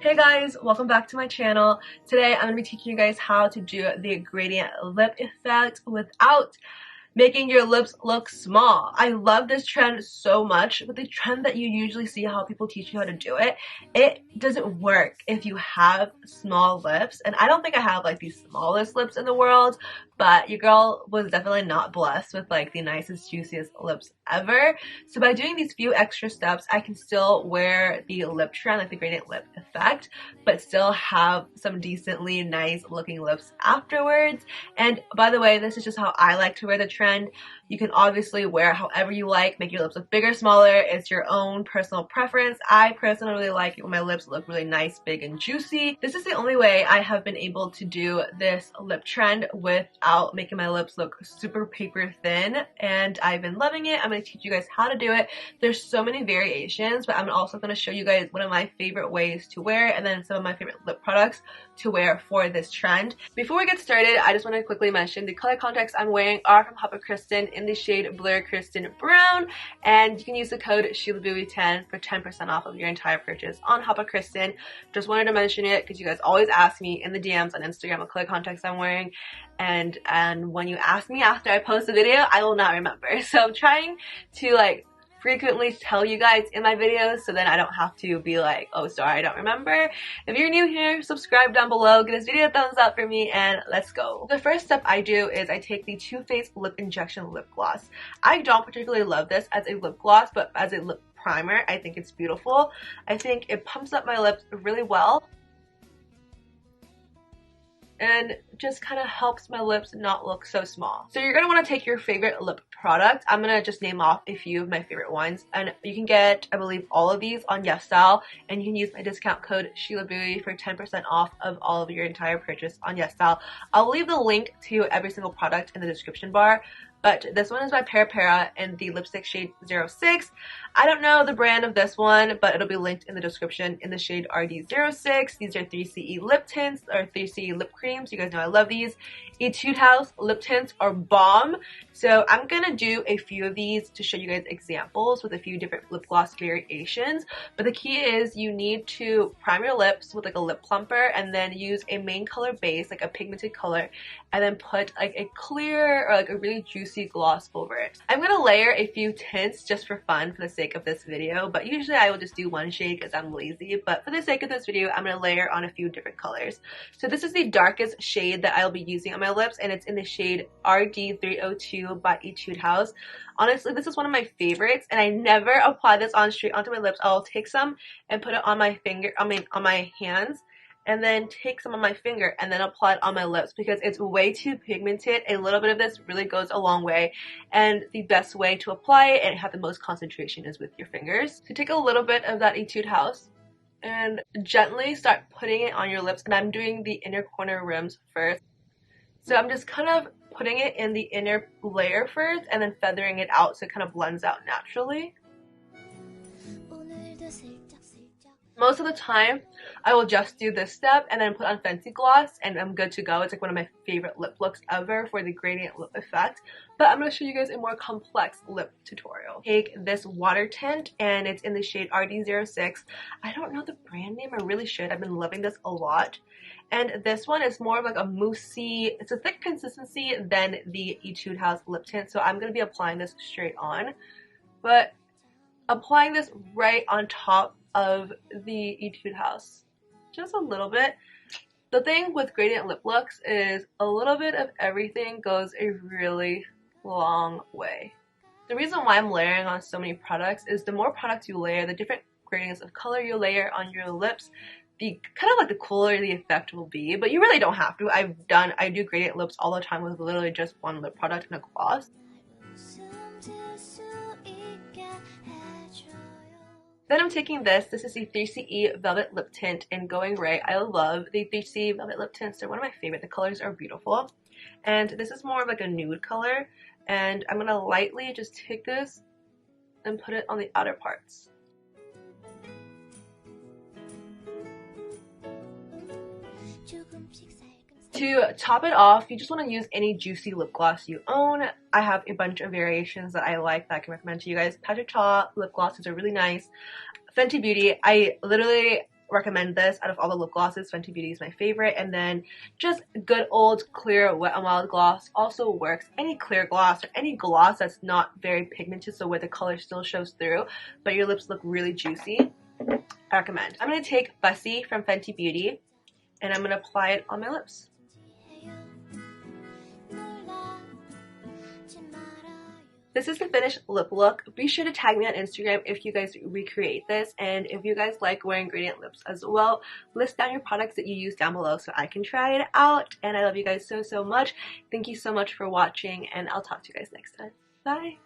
Hey guys, welcome back to my channel. Today I'm going to be teaching you guys how to do the gradient lip effect without making your lips look small. I love this trend so much, but the trend that you usually see how people teach you how to do it, it doesn't work if you have small lips. And I don't think I have like the smallest lips in the world, but your girl was definitely not blessed with like the nicest, juiciest lips ever. So by doing these few extra steps, I can still wear the lip trend, like the gradient lip effect, but still have some decently nice looking lips afterwards. And by the way, this is just how I like to wear the trend. You can obviously wear it however you like, make your lips look bigger, smaller. It's your own personal preference. I personally really like it when my lips look really nice, big, and juicy. This is the only way I have been able to do this lip trend without making my lips look super paper thin, and I've been loving it. I'm going to teach you guys how to do it. There's so many variations, but I'm also going to show you guys one of my favorite ways to wear it and then some of my favorite lip products to wear for this trend. Before we get started, I just want to quickly mention the color contacts I'm wearing are from HapaKristin in the shade Blur Kristin Brown, and you can use the code ShilaBui10 for 10% off of your entire purchase on HapaKristin. Just wanted to mention it because you guys always ask me in the DMs on Instagram what color contacts I'm wearing, and when you ask me after I post a video, I will not remember. So I'm trying to like frequently tell you guys in my videos so then I don't have to be like, oh sorry, I don't remember. If you're new here, subscribe down below, give this video a thumbs up for me, and let's go. The first step I do is I take the Too Faced Lip Injection Lip Gloss. I don't particularly love this as a lip gloss, but as a lip primer, I think it's beautiful. I think it pumps up my lips really well and just kind of helps my lips not look so small. So you're going to want to take your favorite lip product. I'm going to just name off a few of my favorite ones, and you can get, I believe, all of these on Yesstyle, and you can use my discount code ShilaBui for 10% off of all of your entire purchase on Yesstyle. I'll leave the link to every single product in the description bar. But this one is by Para in the lipstick shade 06. I don't know the brand of this one, but it'll be linked in the description in the shade RD06. These are 3CE lip tints or 3CE lip creams. You guys know I love these. Etude House lip tints are bomb. So I'm going to do a few of these to show you guys examples with a few different lip gloss variations. But the key is you need to prime your lips with like a lip plumper and then use a main color base, like a pigmented color, and then put like a clear or like a really juicy gloss over it. I'm going to layer a few tints just for fun for the sake of this video, but usually I will just do one shade because I'm lazy. But for the sake of this video, I'm going to layer on a few different colors. So this is the darkest shade that I'll be using on my lips, and it's in the shade RD302 by Etude House. Honestly, this is one of my favorites, and I never apply this on straight onto my lips. I'll take some and put it on my finger, on my hands, and then take some on my finger and then apply it on my lips because it's way too pigmented. A little bit of this really goes a long way, and the best way to apply it and have the most concentration is with your fingers. So take a little bit of that Etude House and gently start putting it on your lips, and I'm doing the inner corner rims first. So I'm just kind of putting it in the inner layer first and then feathering it out so it kind of blends out naturally. Most of the time, I will just do this step and then put on Fenty Gloss and I'm good to go. It's like one of my favorite lip looks ever for the gradient lip effect. But I'm going to show you guys a more complex lip tutorial. Take this water tint and it's in the shade RD06. I don't know the brand name. I really should. I've been loving this a lot. And this one is more of like a moussey, it's a thick consistency than the Etude House lip tint. So I'm going to be applying this straight on. But applying this right on top of the Etude House, just a little bit. The thing with gradient lip looks is a little bit of everything goes a really long way. The reason why I'm layering on so many products is the more products you layer, the different gradients of color you layer on your lips, the kind of like the cooler the effect will be. But you really don't have to. I do gradient lips all the time with literally just one lip product and a gloss. Then I'm taking this is the 3CE Velvet Lip Tint in Going Right. I love the 3CE Velvet Lip Tints. They're one of my favorite. The colors are beautiful. And this is more of like a nude color. And I'm going to lightly just take this and put it on the outer parts. To top it off, you just want to use any juicy lip gloss you own. I have a bunch of variations that I like that I can recommend to you guys. Patrick Ta lip glosses are really nice. Fenty Beauty, I literally recommend this. Out of all the lip glosses, Fenty Beauty is my favorite. And then just good old clear Wet n Wild gloss also works. Any clear gloss or any gloss that's not very pigmented, so where the color still shows through but your lips look really juicy, I recommend. I'm going to take Fussy from Fenty Beauty and I'm going to apply it on my lips. This is the finished lip look. Be sure to tag me on Instagram if you guys recreate this, and if you guys like wearing gradient lips as well, list down your products that you use down below so I can try it out. And I love you guys so much. Thank you so much for watching, and I'll talk to you guys next time. Bye!